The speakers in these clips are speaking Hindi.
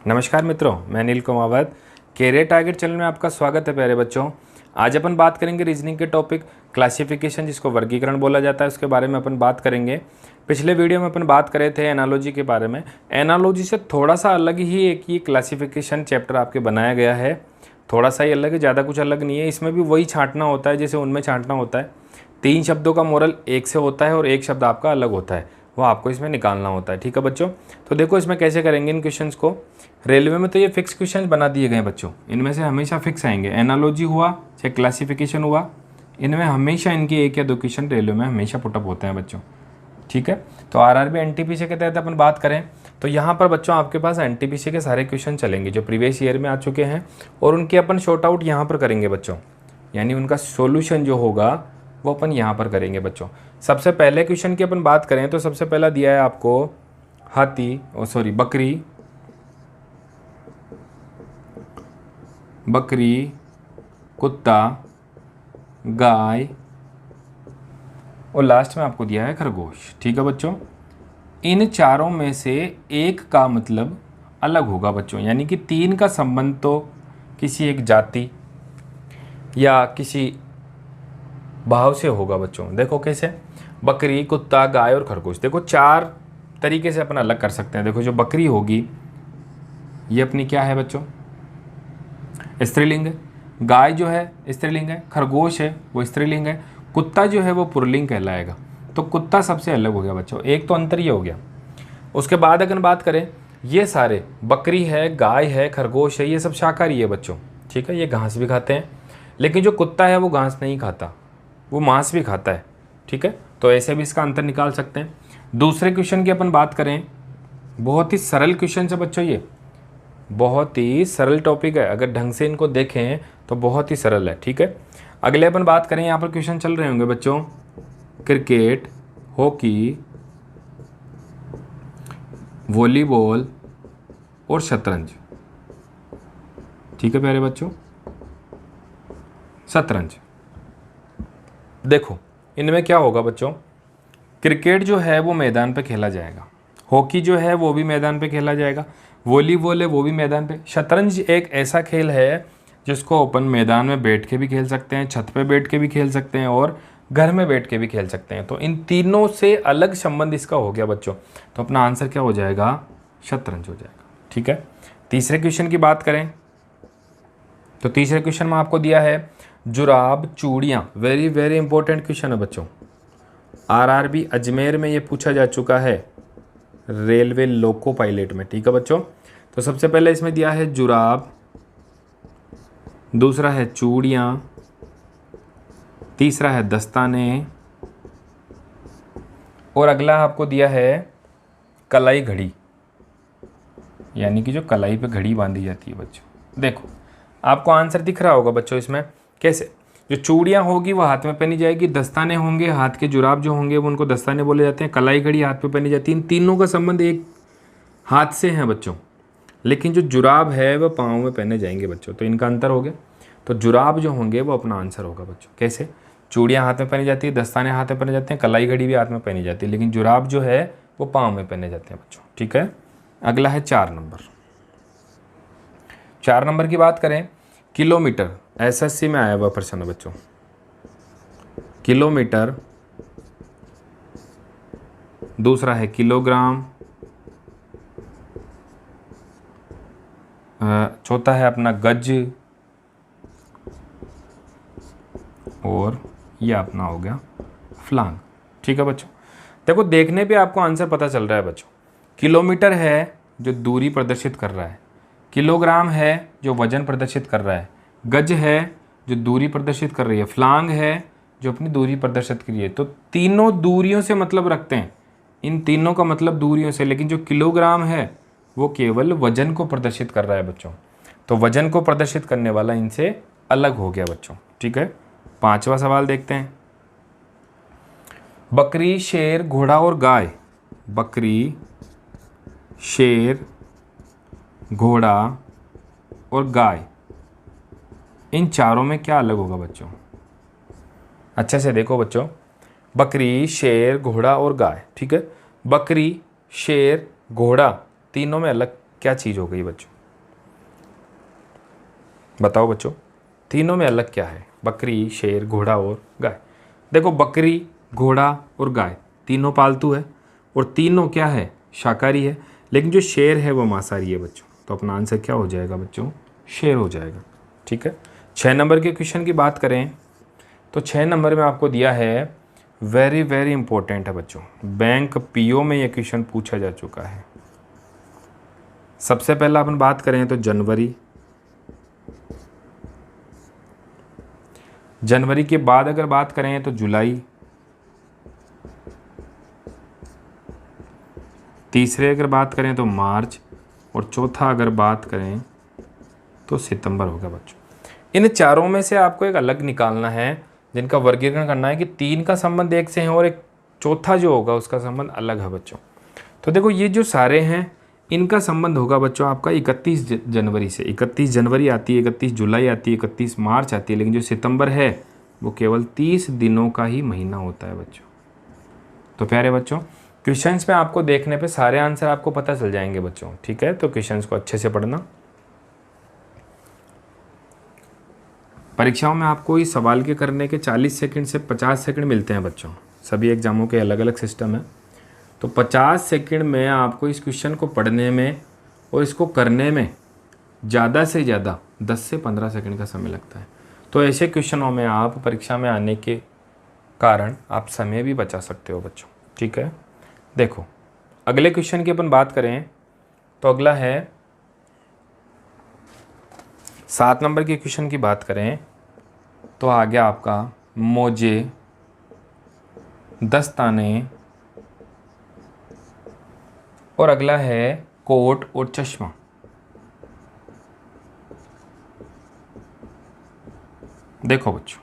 नमस्कार मित्रों, मैं Anil Kumawat. Career target channel में आपका स्वागत है प्यारे बच्चों। आज अपन बात करेंगे रीजनिंग के टॉपिक क्लासिफिकेशन, जिसको वर्गीकरण बोला जाता है, उसके बारे में अपन बात करेंगे। पिछले वीडियो में अपन बात करे थे एनालॉजी के बारे में। एनालॉजी से थोड़ा सा अलग ही एक ये क्लासिफिकेशन चैप्टर आपके बनाया गया है, थोड़ा सा ही अलग है, ज़्यादा कुछ अलग नहीं है। इसमें भी वही छांटना होता है जैसे उनमें छांटना होता है। 3 शब्दों का मोरल एक से होता है और एक शब्द आपका अलग होता है, वो आपको इसमें निकालना होता है। ठीक है बच्चों, तो देखो इसमें कैसे करेंगे इन क्वेश्चंस को। रेलवे में तो ये फिक्स क्वेश्चन बना दिए गए बच्चों, इनमें से हमेशा फिक्स आएंगे। एनालॉजी हुआ चाहे क्लासिफिकेशन हुआ, इनमें हमेशा इनके 1 या 2 क्वेश्चन रेलवे में हमेशा पुटअप होते हैं बच्चों। ठीक है, तो आरआरबी एनटीपीसी के तहत अपन बात करें तो यहाँ पर बच्चों आपके पास एनटीपीसी के सारे क्वेश्चन चलेंगे जो प्रीवियस ईयर में आ चुके हैं, और उनके अपन शॉर्ट आउट यहाँ पर करेंगे बच्चों, यानी उनका सोल्यूशन जो होगा वो अपन यहाँ पर करेंगे बच्चों। सबसे पहले क्वेश्चन की अपन बात करें तो सबसे पहला दिया है आपको बकरी, कुत्ता, गाय और लास्ट में आपको दिया है खरगोश। ठीक है बच्चों, इन चारों में से एक का मतलब अलग होगा बच्चों, यानी कि 3 का संबंध तो किसी एक जाति या किसी भाव से होगा बच्चों। देखो कैसे, बकरी, कुत्ता, गाय और खरगोश। देखो 4 तरीके से अपन अलग कर सकते हैं। देखो जो बकरी होगी ये अपनी क्या है बच्चों, स्त्रीलिंग है। गाय जो है स्त्रीलिंग है। खरगोश है वो स्त्रीलिंग है। कुत्ता जो है वो पुल्लिंग कहलाएगा। तो कुत्ता सबसे अलग हो गया बच्चों, एक तो अंतर ये हो गया। उसके बाद अगर बात करें, ये सारे बकरी है, गाय है, खरगोश है, ये सब शाकाहारी है बच्चों। ठीक है, ये घास भी खाते हैं, लेकिन जो कुत्ता है वो घास नहीं खाता, वो मांस भी खाता है। ठीक है, तो ऐसे भी इसका अंतर निकाल सकते हैं। दूसरे क्वेश्चन की अपन बात करें, बहुत ही सरल क्वेश्चन है बच्चों, ये बहुत ही सरल टॉपिक है, अगर ढंग से इनको देखें तो बहुत ही सरल है। ठीक है, अगले अपन बात करें, यहाँ पर क्वेश्चन चल रहे होंगे बच्चों क्रिकेट, हॉकी, वॉलीबॉल और शतरंज। ठीक है प्यारे बच्चों, शतरंज। देखो इनमें क्या होगा बच्चों, क्रिकेट जो है वो मैदान पे खेला जाएगा, हॉकी जो है वो भी मैदान पे खेला जाएगा, वॉलीबॉल है वो भी मैदान पे। शतरंज एक ऐसा खेल है जिसको अपन मैदान में बैठ के भी खेल सकते हैं, छत पे बैठ के भी खेल सकते हैं और घर में बैठ के भी खेल सकते हैं। तो इन तीनों से अलग संबंध इसका हो गया बच्चों, तो अपना आंसर क्या हो जाएगा, शतरंज हो जाएगा। ठीक है, तीसरे क्वेश्चन की बात करें तो तीसरे क्वेश्चन में आपको दिया है जुराब, चूड़ियाँ। वेरी वेरी इंपॉर्टेंट क्वेश्चन है बच्चों, आरआरबी अजमेर में ये पूछा जा चुका है, रेलवे लोको पायलट में। ठीक है बच्चों, तो सबसे पहले इसमें दिया है जुराब, दूसरा है चूड़ियाँ, तीसरा है दस्ताने और अगला आपको दिया है कलाई घड़ी, यानी कि जो कलाई पे घड़ी बांधी जाती है बच्चों। देखो आपको आंसर दिख रहा होगा बच्चों इसमें कैसे, जो चूड़ियाँ होगी वो हाथ में पहनी जाएगी, दस्ताने होंगे हाथ के, जुराब जो होंगे वो उनको दस्ताने बोले जाते हैं, कलाई घड़ी हाथ पे पहनी जाती है। इन तीनों का संबंध एक हाथ से है बच्चों, लेकिन जो जुराब है वो पाँव में पहने जाएंगे बच्चों, तो इनका अंतर हो गया। तो जुराब जो होंगे वो अपना आंसर होगा बच्चों। कैसे, चूड़ियाँ हाथ में पहनी जाती है, दस्ताने हाथ में पहने जाते हैं, कलाई घड़ी भी हाथ में पहनी जाती है, लेकिन जुराब जो है वो पाँव में पहने जाते हैं बच्चों। ठीक है, अगला है 4 नंबर। 4 नंबर की बात करें, किलोमीटर, एसएससी में आया हुआ प्रश्न है बच्चों। किलोमीटर, दूसरा है किलोग्राम, चौथा है अपना गज, और ये अपना हो गया फ्लांग। ठीक है बच्चों, देखो देखने पे आपको आंसर पता चल रहा है बच्चों। किलोमीटर है जो दूरी प्रदर्शित कर रहा है, किलोग्राम है जो वजन प्रदर्शित कर रहा है, गज है जो दूरी प्रदर्शित कर रही है, फ्लांग है जो अपनी दूरी प्रदर्शित कर रही है। तो तीनों दूरियों से मतलब रखते हैं, इन तीनों का मतलब दूरियों से, लेकिन जो किलोग्राम है वो केवल वजन को प्रदर्शित कर रहा है बच्चों। तो वजन को प्रदर्शित करने वाला इनसे अलग हो गया बच्चों। ठीक है, 5वां सवाल देखते हैं, बकरी, शेर, घोड़ा और गाय। बकरी, शेर, घोड़ा और गाय, इन चारों में क्या अलग होगा बच्चों। अच्छे से देखो बच्चों, बकरी, शेर, घोड़ा और गाय। ठीक है, बकरी, शेर, घोड़ा, तीनों में अलग क्या चीज़ हो गई बच्चों। बताओ बच्चों, तीनों में अलग क्या है? बकरी, शेर, घोड़ा और गाय। देखो बकरी, घोड़ा और गाय तीनों पालतू है और तीनों क्या है? शाकाहारी है। लेकिन जो शेर है वो मांसाहारी है बच्चों। तो अपना आंसर क्या हो जाएगा बच्चों? शेर हो जाएगा। ठीक है। 6 नंबर के क्वेश्चन की बात करें तो 6 नंबर में आपको दिया है, वेरी वेरी इंपॉर्टेंट है बच्चों, बैंक पीओ में ये क्वेश्चन पूछा जा चुका है। सबसे पहला अपन बात करें तो जनवरी के बाद अगर बात करें तो जुलाई, तीसरे अगर बात करें तो मार्च, और चौथा अगर बात करें तो सितंबर होगा बच्चों। इन चारों में से आपको एक अलग निकालना है, जिनका वर्गीकरण करना है कि 3 का संबंध एक से है और एक चौथा जो होगा उसका संबंध अलग है बच्चों। तो देखो ये जो सारे हैं इनका संबंध होगा बच्चों आपका 31 जनवरी से। 31 जनवरी आती है, 31 जुलाई आती है, 31 मार्च आती है, लेकिन जो सितंबर है वो केवल 30 दिनों का ही महीना होता है बच्चों। तो प्यारे बच्चों, क्वेश्चंस में आपको देखने पे सारे आंसर आपको पता चल जाएंगे बच्चों। ठीक है, तो क्वेश्चंस को अच्छे से पढ़ना। परीक्षाओं में आपको इस सवाल के करने के 40 सेकंड से 50 सेकंड मिलते हैं बच्चों। सभी एग्जामों के अलग अलग सिस्टम है। तो 50 सेकंड में आपको इस क्वेश्चन को पढ़ने में और इसको करने में ज़्यादा से ज़्यादा 10 से 15 सेकंड का समय लगता है। तो ऐसे क्वेश्चनों में आप परीक्षा में आने के कारण आप समय भी बचा सकते हो बच्चों। ठीक है, देखो अगले क्वेश्चन की अपन बात करें तो अगला है 7 नंबर के क्वेश्चन की बात करें तो आ गया आपका मोजे, दस्ताने, और अगला है कोट और चश्मा। देखो बच्चों,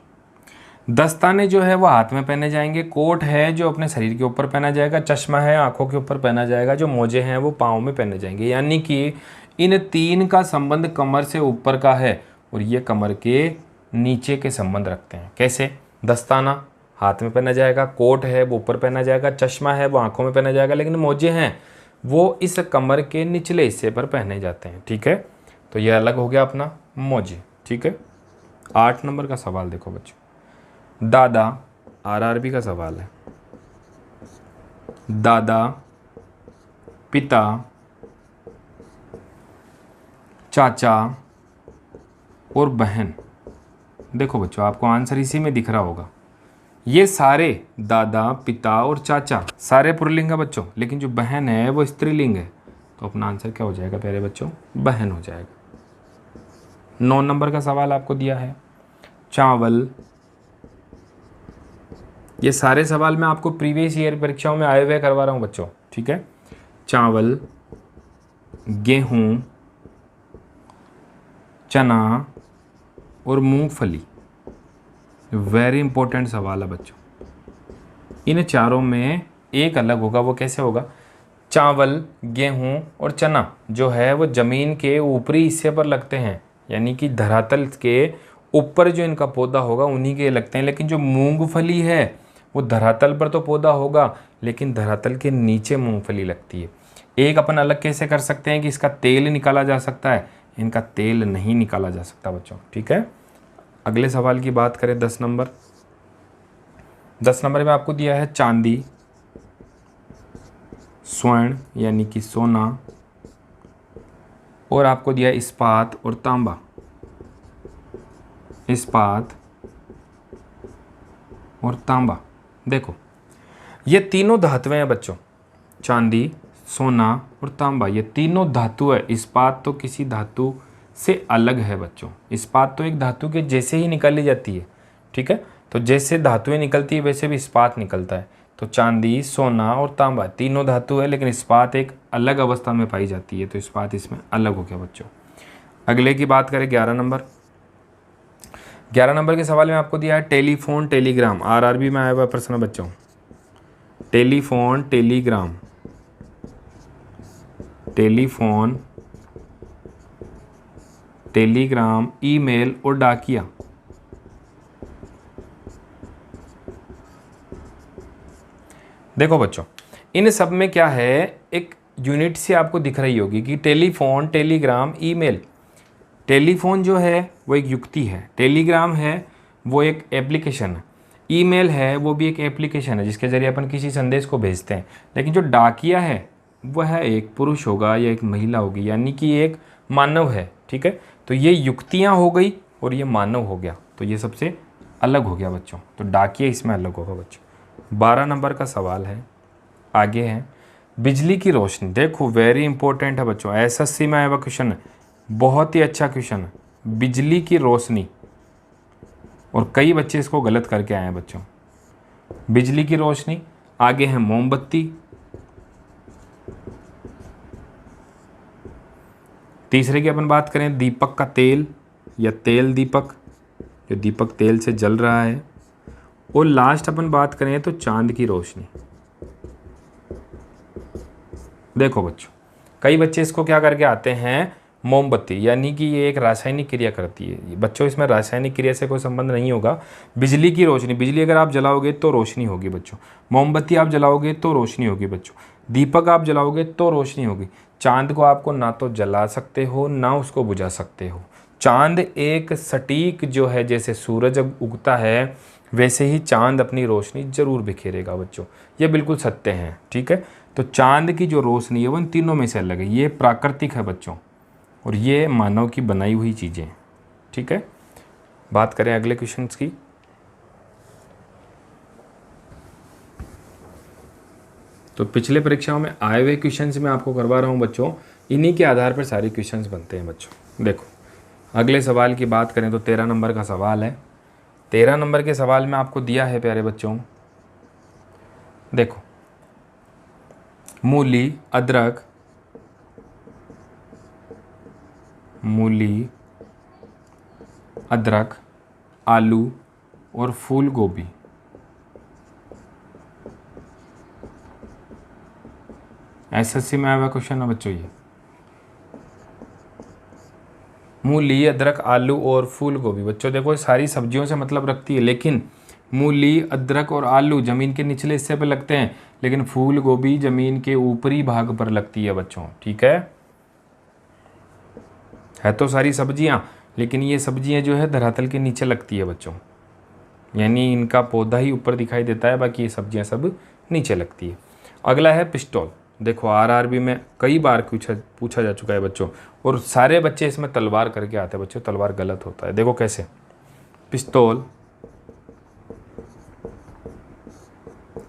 दस्ताने जो है वो हाथ में पहने जाएंगे, कोट है जो अपने शरीर के ऊपर पहना जाएगा, चश्मा है आंखों के ऊपर पहना जाएगा, जो मोजे हैं वो पाँव में पहने जाएंगे। यानी कि इन 3 का संबंध कमर से ऊपर का है और ये कमर के नीचे के संबंध रखते हैं। कैसे? दस्ताना हाथ में पहना जाएगा, कोट है वो ऊपर पहना जाएगा, चश्मा है वो आंखों में पहना जाएगा, लेकिन मोजे हैं वो इस कमर के निचले हिस्से पर पहने जाते हैं। ठीक है, तो ये अलग हो गया अपना मोजे। ठीक है, 8 नंबर का सवाल देखो बच्चों, दादा, आरआरबी का सवाल है। दादा, पिता, चाचा और बहन। देखो बच्चों, आपको आंसर इसी में दिख रहा होगा। ये सारे दादा, पिता और चाचा सारे पुल्लिंग है बच्चों, लेकिन जो बहन है वो स्त्रीलिंग है। तो अपना आंसर क्या हो जाएगा प्यारे बच्चों? बहन हो जाएगा। 9 नंबर का सवाल आपको दिया है, चावल। ये सारे सवाल मैं आपको प्रीवियस ईयर परीक्षाओं में आए हुए करवा रहा हूँ बच्चों। ठीक है, चावल, गेहूं, चना और मूंगफली। वेरी इंपॉर्टेंट सवाल है बच्चों। इन चारों में एक अलग होगा, वो कैसे होगा? चावल, गेहूं और चना जो है वो ज़मीन के ऊपरी हिस्से पर लगते हैं, यानी कि धरातल के ऊपर जो इनका पौधा होगा उन्हीं के लगते हैं। लेकिन जो मूंगफली है वो धरातल पर तो पौधा होगा लेकिन धरातल के नीचे मूंगफली लगती है। एक अपन अलग कैसे कर सकते हैं कि इसका तेल निकाला जा सकता है, इनका तेल नहीं निकाला जा सकता बच्चों। ठीक है, अगले सवाल की बात करें 10 नंबर। 10 नंबर में आपको दिया है चांदी, स्वर्ण यानी कि सोना, और आपको दिया है इस्पात और तांबा। इस्पात और तांबा। देखो ये तीनों धातुएं हैं बच्चों, चांदी, सोना और तांबा, ये तीनों धातु है। इस्पात तो किसी धातु से अलग है बच्चों। इस्पात तो एक धातु के जैसे ही निकाली जाती है। ठीक है, तो जैसे धातुएं निकलती है वैसे भी इस्पात निकलता है। तो चांदी, सोना और तांबा तीनों धातु है, लेकिन इस्पात एक अलग अवस्था में पाई जाती है, तो इस्पात इसमें अलग हो गया बच्चों। अगले की बात करें 11 नंबर। 11 नंबर के सवाल में आपको दिया है टेलीफोन, टेलीग्राम। आरआरबी में आया हुआ प्रश्न बच्चों, telephone, Telegram, telephone, Telegram, email और डाकिया। देखो बच्चों, इन सब में क्या है, एक यूनिट से आपको दिख रही होगी कि टेलीफोन, टेलीग्राम, ईमेल, टेलीफोन जो है वो एक युक्ति है, टेलीग्राम है वो एक एप्लीकेशन है, ईमेल है वो भी एक एप्लीकेशन है जिसके ज़रिए अपन किसी संदेश को भेजते हैं। लेकिन जो डाकिया है वह एक पुरुष होगा या एक महिला होगी, यानी कि एक मानव है। ठीक है, तो ये युक्तियाँ हो गई और ये मानव हो गया, तो ये सबसे अलग हो गया बच्चों। तो डाकिया इसमें अलग होगा बच्चों। 12 नंबर का सवाल है, आगे है बिजली की रोशनी। देखो वेरी इंपॉर्टेंट है बच्चों, एसएससी में आया हुआ क्वेश्चन है, बहुत ही अच्छा क्वेश्चन है। बिजली की रोशनी, और कई बच्चे इसको गलत करके आए हैं बच्चों। बिजली की रोशनी, आगे है मोमबत्ती, तीसरे की अपन बात करें दीपक का तेल या तेल दीपक, जो दीपक तेल से जल रहा है, और लास्ट अपन बात करें तो चांद की रोशनी। देखो बच्चों, कई बच्चे इसको क्या करके आते हैं, मोमबत्ती, यानी कि ये एक रासायनिक क्रिया करती है। बच्चों इसमें रासायनिक क्रिया से कोई संबंध नहीं होगा। बिजली की रोशनी, बिजली अगर आप जलाओगे तो रोशनी होगी बच्चों। मोमबत्ती आप जलाओगे तो रोशनी होगी बच्चों। दीपक आप जलाओगे तो रोशनी होगी। चांद को आपको ना तो जला सकते हो ना उसको बुझा सकते हो। चांद एक सटीक जो है, जैसे सूरज जब उगता है वैसे ही चांद अपनी रोशनी जरूर बिखेरेगा बच्चों, ये बिल्कुल सत्य है। ठीक है, तो चांद की जो रोशनी है वो इन तीनों में से अलग है, ये प्राकृतिक है बच्चों, और ये मानव की बनाई हुई चीज़ें। ठीक है, बात करें अगले क्वेश्चंस की। तो पिछले परीक्षाओं में आए हुए क्वेश्चंस मैं आपको करवा रहा हूँ बच्चों, इन्हीं के आधार पर सारे क्वेश्चंस बनते हैं बच्चों। देखो अगले सवाल की बात करें तो 13 नंबर का सवाल है। 13 नंबर के सवाल में आपको दिया है प्यारे बच्चों, देखो मूली, अदरक, मूली, अदरक, आलू और फूल गोभी। एसएससी में आया हुआ क्वेश्चन है बच्चों ये। मूली, अदरक, आलू और फूल गोभी। बच्चों देखो सारी सब्जियों से मतलब रखती है, लेकिन मूली, अदरक और आलू ज़मीन के निचले हिस्से पर लगते हैं, लेकिन फूल गोभी ज़मीन के ऊपरी भाग पर लगती है बच्चों। ठीक है तो सारी सब्जियां, लेकिन ये सब्जियां जो है धरातल के नीचे लगती है बच्चों, यानी इनका पौधा ही ऊपर दिखाई देता है, बाकी ये सब्जियां सब नीचे लगती है। अगला है पिस्तौल। देखो आरआरबी में कई बार पूछा जा चुका है बच्चों, और सारे बच्चे इसमें तलवार करके आते हैं बच्चों। तलवार गलत होता है, देखो कैसे, पिस्तौल,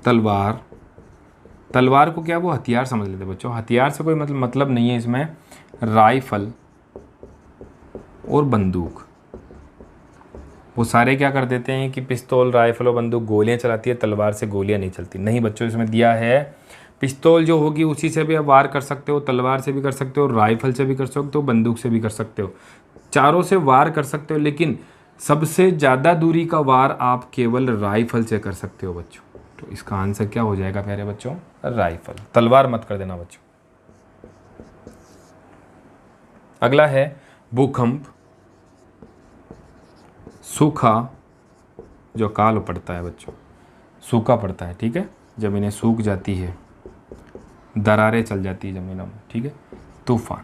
तलवार, तलवार को क्या वो हथियार समझ लेते बच्चों, हथियार से कोई मतलब नहीं है इसमें। राइफल और बंदूक, वो सारे क्या कर देते हैं कि पिस्तौल, राइफल और बंदूक गोलियां चलाती है, तलवार से गोलियां नहीं चलती। नहीं बच्चों, इसमें दिया है पिस्तौल जो होगी उसी से भी आप वार कर सकते हो, तलवार से भी कर सकते हो, राइफल से भी कर सकते हो, बंदूक से भी कर सकते हो, चारों से वार कर सकते हो, लेकिन सबसे ज़्यादा दूरी का वार आप केवल राइफल से कर सकते हो बच्चों। तो इसका आंसर क्या हो जाएगा प्यारे बच्चों, राइफल। तलवार मत कर देना बच्चों। अगला है भूकंप, सूखा, जो काल पड़ता है बच्चों, सूखा पड़ता है। ठीक है, ज़मीनें सूख जाती है, दरारें चल जाती है ज़मीनों में। ठीक है, तूफान।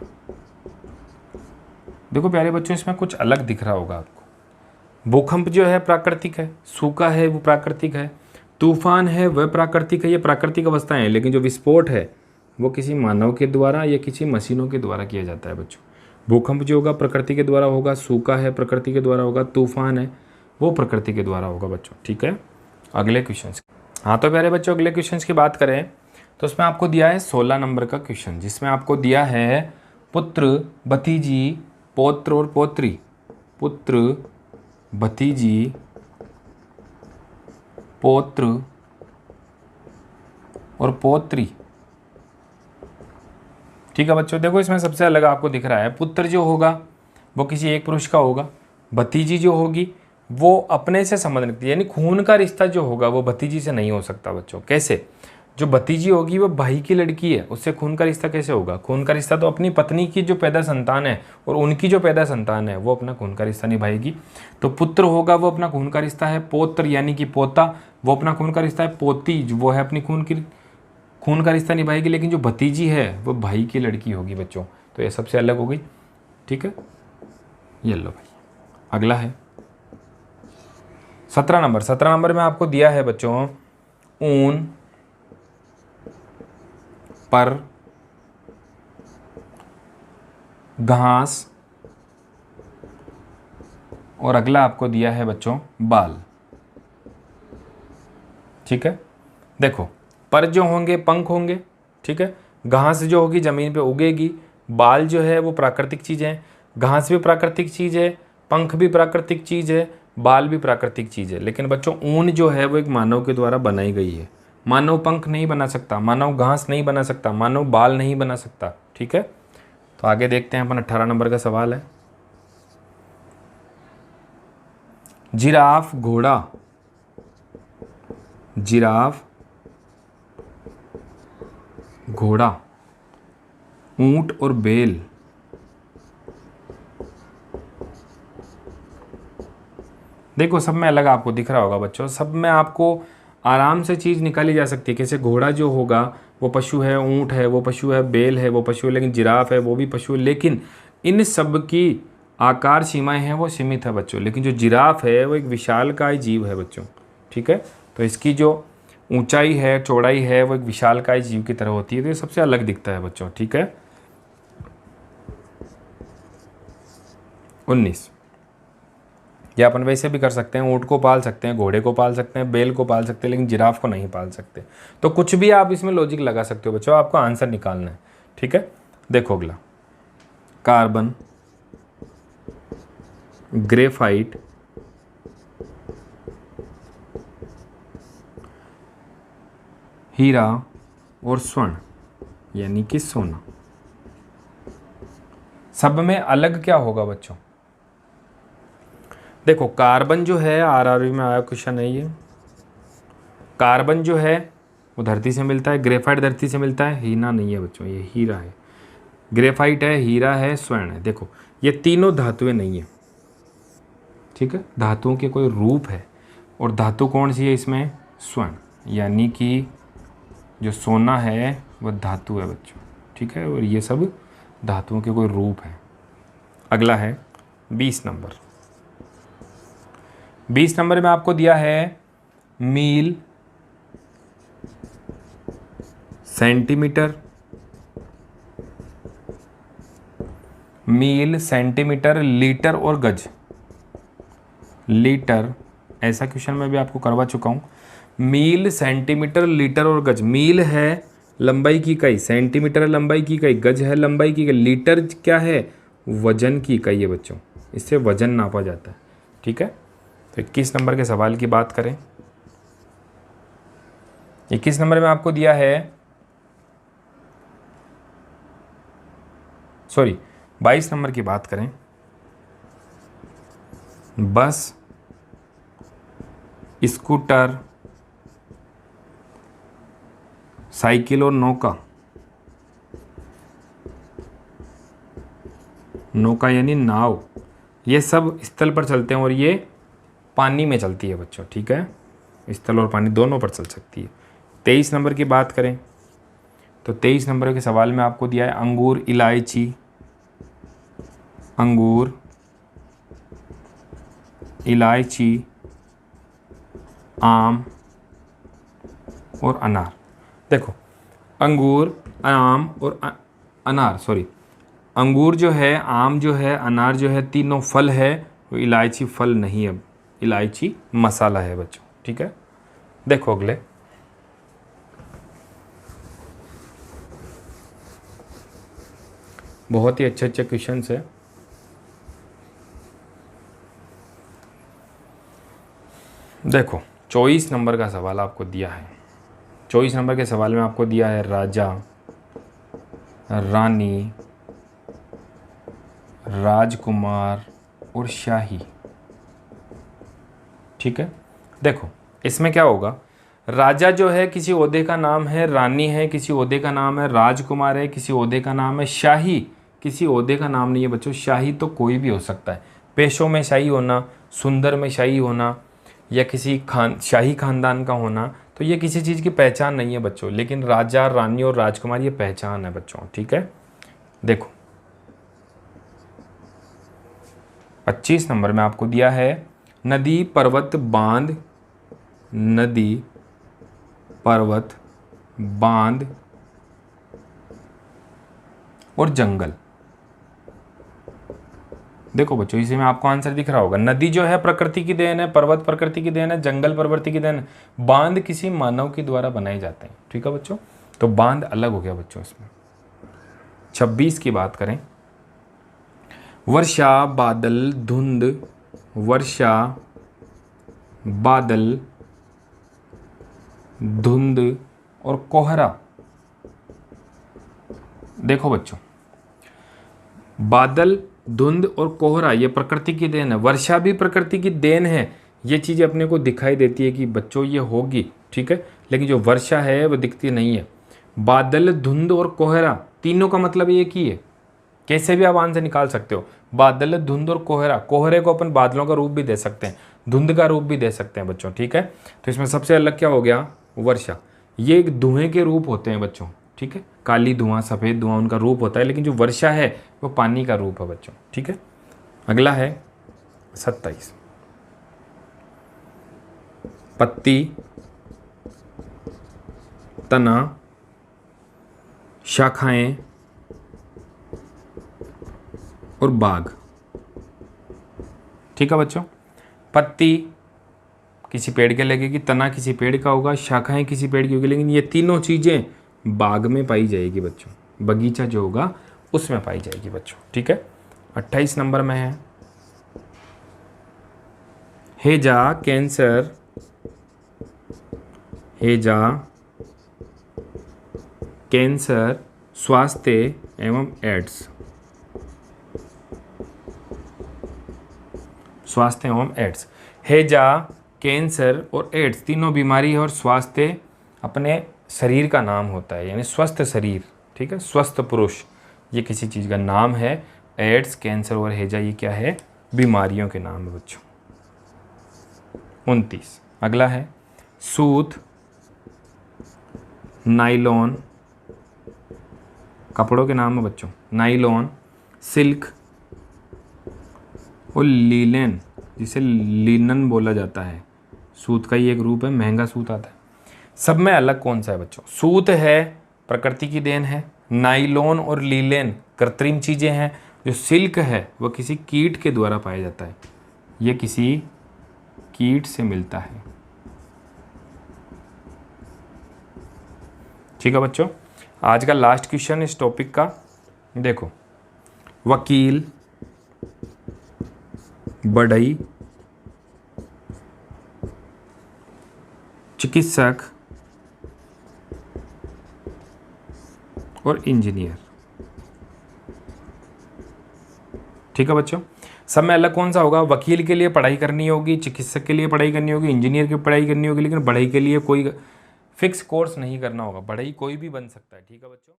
देखो प्यारे बच्चों इसमें कुछ अलग दिख रहा होगा आपको। भूकंप जो है प्राकृतिक है, सूखा है वो प्राकृतिक है, तूफान है वह प्राकृतिक है, ये प्राकृतिक अवस्थाएं हैं, लेकिन जो विस्फोट है वो किसी मानव के द्वारा या किसी मशीनों के द्वारा किया जाता है बच्चों। भूकंप जो होगा प्रकृति के द्वारा होगा, सूखा है प्रकृति के द्वारा होगा, तूफान है वो प्रकृति के द्वारा होगा बच्चों। ठीक है, अगले क्वेश्चन। हाँ तो प्यारे बच्चों अगले क्वेश्चन की बात करें तो उसमें आपको दिया है 16 नंबर का क्वेश्चन, जिसमें आपको दिया है पुत्र, भतीजी, पौत्र और पौत्री। पुत्र, भतीजी, पौत्र और पौत्री। ठीक है बच्चों, देखो इसमें सबसे अलग आपको दिख रहा है, पुत्र जो होगा वो किसी एक पुरुष का होगा, भतीजी जो होगी वो अपने से संबंध रखती है, यानी खून का रिश्ता जो होगा वो भतीजी से नहीं हो सकता बच्चों। कैसे, जो भतीजी होगी वो भाई की लड़की है, उससे खून का रिश्ता कैसे होगा? खून का रिश्ता तो अपनी पत्नी की जो पैदा संतान है और उनकी जो पैदा संतान है वो अपना खून का रिश्ता निभाएगी। तो पुत्र होगा वो अपना खून का रिश्ता है, पौत्र यानी कि पोता वो अपना खून का रिश्ता है, पोती वो है अपनी खून का रिश्ता निभाएगी, लेकिन जो भतीजी है वो भाई की लड़की होगी बच्चों। तो ये सबसे अलग हो गई। ठीक है, ये लो भाई, अगला है 17 नंबर। 17 नंबर में आपको दिया है बच्चों, ऊन पर घास, और अगला आपको दिया है बच्चों बाल। ठीक है, देखो पर जो होंगे पंख होंगे, ठीक है, घास जो होगी ज़मीन पे उगेगी, बाल जो है वो प्राकृतिक चीज़ है, घास भी प्राकृतिक चीज़ है, पंख भी प्राकृतिक चीज़ है, बाल भी प्राकृतिक चीज़ है। लेकिन बच्चों ऊन जो है वो एक मानव के द्वारा बनाई गई है। मानव पंख नहीं बना सकता, मानव घास नहीं बना सकता, मानव बाल नहीं बना सकता। ठीक है, तो आगे देखते हैं अपन। 18 नंबर का सवाल है, जिराफ, घोड़ा, जिराफ, घोड़ा, ऊंट और बैल देखो सब में अलग आपको दिख रहा होगा बच्चों, सब में आपको आराम से चीज़ निकाली जा सकती है। कैसे घोड़ा जो होगा वो पशु है, ऊंट है वो पशु है, बैल है वो पशु है, लेकिन जिराफ है वो भी पशु है। लेकिन इन सब की आकार सीमाएं हैं वो सीमित है बच्चों। लेकिन जो जिराफ है वो एक विशालकाय जीव है बच्चों। ठीक है, तो इसकी जो ऊंचाई है, चौड़ाई है, वो एक विशालकाय जीव की तरह होती है, तो ये सबसे अलग दिखता है बच्चों। ठीक है, 19, या अपन वैसे भी कर सकते हैं, ऊँट को पाल सकते हैं, घोड़े को पाल सकते हैं, बैल को पाल सकते हैं, लेकिन जिराफ को नहीं पाल सकते। तो कुछ भी आप इसमें लॉजिक लगा सकते हो बच्चों, आपको आंसर निकालना है। ठीक है, देखो अगला, कार्बन, ग्रेफाइट, हीरा और स्वर्ण यानी कि सोना, सब में अलग क्या होगा बच्चों? देखो कार्बन जो है, आरआरबी में आया क्वेश्चन है ये, कार्बन जो है वो धरती से मिलता है, ग्रेफाइट धरती से मिलता है, हीरा नहीं है बच्चों, ये हीरा है। ग्रेफाइट है, हीरा है, स्वर्ण है। देखो ये तीनों धातुएं नहीं है। ठीक है, धातुओं के कोई रूप है, और धातु कौन सी है इसमें? स्वर्ण, यानी कि जो सोना है वह धातु है बच्चों। ठीक है, और ये सब धातुओं के कोई रूप है। अगला है 20 नंबर। 20 नंबर में आपको दिया है मील, सेंटीमीटर, मील, सेंटीमीटर, लीटर और गज। लीटर, ऐसा क्वेश्चन मैं भी आपको करवा चुका हूँ। मील, सेंटीमीटर, लीटर और गज। मील है लंबाई की इकाई, सेंटीमीटर है लंबाई की इकाई, गज है लंबाई की इकाई, लीटर क्या है? वजन की इकाई है बच्चों, इससे वजन नापा जाता है। ठीक है, तो 21 नंबर के सवाल की बात करें। 21 नंबर में आपको दिया है, सॉरी 22 नंबर की बात करें। बस, स्कूटर, साइकिल और नौका। नौका यानी नाव, ये सब स्थल पर चलते हैं और ये पानी में चलती है बच्चों। ठीक है, स्थल और पानी दोनों पर चल सकती है। 23 नंबर की बात करें तो 23 नंबर के सवाल में आपको दिया है अंगूर, इलायची, अंगूर, इलायची, आम और अनार। देखो अंगूर, आम और अनार, सॉरी अंगूर जो है, आम जो है, अनार जो है, तीनों फल है। वो इलायची फल नहीं है, इलायची मसाला है बच्चों। ठीक है, देखो अगले, बहुत ही अच्छे अच्छे क्वेश्चन है। देखो 24 नंबर का सवाल आपको दिया है। 24 नंबर के सवाल में आपको दिया है राजा, रानी, राजकुमार और शाही। ठीक है, देखो इसमें क्या होगा, राजा जो है किसी ओहदे का नाम है, रानी है किसी ओहदे का नाम है, राजकुमार है किसी ओहदे का नाम है, शाही किसी ओहदे का नाम नहीं है बच्चों। शाही तो कोई भी हो सकता है, पेशों में शाही होना, सुंदर में शाही होना, या किसी शाही खानदान का होना, तो ये किसी चीज़ की पहचान नहीं है बच्चों। लेकिन राजा, रानी और राजकुमार ये पहचान है बच्चों। ठीक है, देखो 25 नंबर में आपको दिया है नदी, पर्वत, बांध, नदी, पर्वत, बांध और जंगल। देखो बच्चों, इसी में आपको आंसर दिख रहा होगा। नदी जो है प्रकृति की देन है, पर्वत प्रकृति की देन है, जंगल प्रकृति की देन है, बांध किसी मानव के द्वारा बनाए जाते हैं। ठीक है बच्चों, तो बांध अलग हो गया बच्चों इसमें। 26 की बात करें, वर्षा, बादल, धुंध, वर्षा, बादल, धुंध और कोहरा। देखो बच्चों, बादल, धुंध और कोहरा ये प्रकृति की देन है, वर्षा भी प्रकृति की देन है। ये चीज़ें अपने को दिखाई देती है कि बच्चों ये होगी, ठीक है, लेकिन जो वर्षा है वो दिखती नहीं है। बादल, धुंध और कोहरा तीनों का मतलब एक ही है। कैसे भी आप आंसर निकाल सकते हो। बादल, धुंध और कोहरा, कोहरे को अपन बादलों का रूप भी दे सकते हैं, धुंध का रूप भी दे सकते हैं बच्चों। ठीक है, तो इसमें सबसे अलग क्या हो गया, वर्षा। ये एक धुएं के रूप होते हैं बच्चों। ठीक है, काली धुआं, सफ़ेद धुआं उनका रूप होता है, लेकिन जो वर्षा है वो पानी का रूप है बच्चों। ठीक है, अगला है 27, पत्ती, तना, शाखाएं और बाग। ठीक है बच्चों, पत्ती किसी पेड़ के लगेगी, तना किसी पेड़ का होगा, शाखाएं किसी पेड़ की होगी, लेकिन ये तीनों चीज़ें बाग में पाई जाएगी बच्चों, बगीचा जो होगा उसमें पाई जाएगी बच्चों। ठीक है, 28 नंबर में है हैजा, कैंसर, हैजा, कैंसर, स्वास्थ्य एवं एड्स, स्वास्थ्य एवं एड्स। हैजा, कैंसर और एड्स तीनों बीमारी और स्वास्थ्य अपने शरीर का नाम होता है, यानी स्वस्थ शरीर। ठीक है, स्वस्थ पुरुष ये किसी चीज़ का नाम है। एड्स, कैंसर और हैजा ये क्या है, बीमारियों के नाम है बच्चों। 29, अगला है सूत, नाइलॉन, कपड़ों के नाम है बच्चों, नाइलॉन, सिल्क और लीलन, जिसे लिनन बोला जाता है। सूत का ही एक रूप है, महंगा सूत आता है। सब में अलग कौन सा है बच्चों, सूत है प्रकृति की देन है, नाइलॉन और लीलन कृत्रिम चीज़ें हैं, जो सिल्क है वह किसी कीट के द्वारा पाया जाता है, ये किसी कीट से मिलता है। ठीक है बच्चों, आज का लास्ट क्वेश्चन इस टॉपिक का देखो, वकील, बढ़ई, चिकित्सक और इंजीनियर। ठीक है बच्चों, सब में अलग कौन सा होगा, वकील के लिए पढ़ाई करनी होगी, चिकित्सक के लिए पढ़ाई करनी होगी, इंजीनियर की पढ़ाई करनी होगी, लेकिन बढ़ई के लिए कोई फिक्स कोर्स नहीं करना होगा, बढ़ई कोई भी बन सकता है। ठीक है बच्चों।